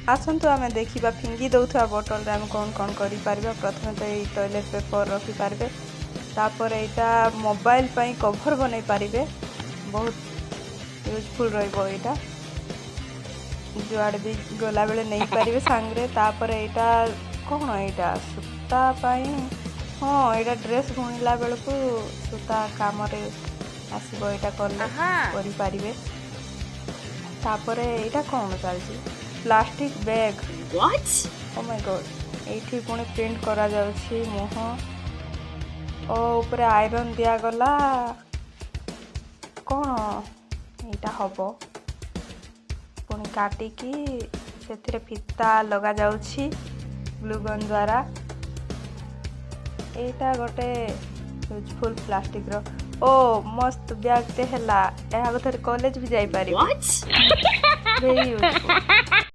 आसतु आम देखा फिंगी दौथुआ बोतल आम कौन कौन कर प्रथम तो ये टॉयलेट पेपर रखिपारे तापर यहाँ मोबाइल पाई कवर बन पारे बहुत यूजफुल रहा जुआड़े भी गला बेले नहीं पारे सांगे तापर यहाँ कौन यहाँ सूता पाई हाँ यहाँ ड्रेस बुणला बेलू सूता काम आसब यहाँ करें तापर यहाँ कौन चलती plastic bag oh my God ये पुणी प्रिंट करा जाउछि मुह ओ ऊपर आयरन दिया गला कौन यहाँ हम पुणी काटिकी से फिता लगा जाउछि ग्लू गन द्वारा यहाँ गोटे यूजफुल प्लास्टिक रो ओ मस्त बैग टे है कॉलेज भी जाई पारी।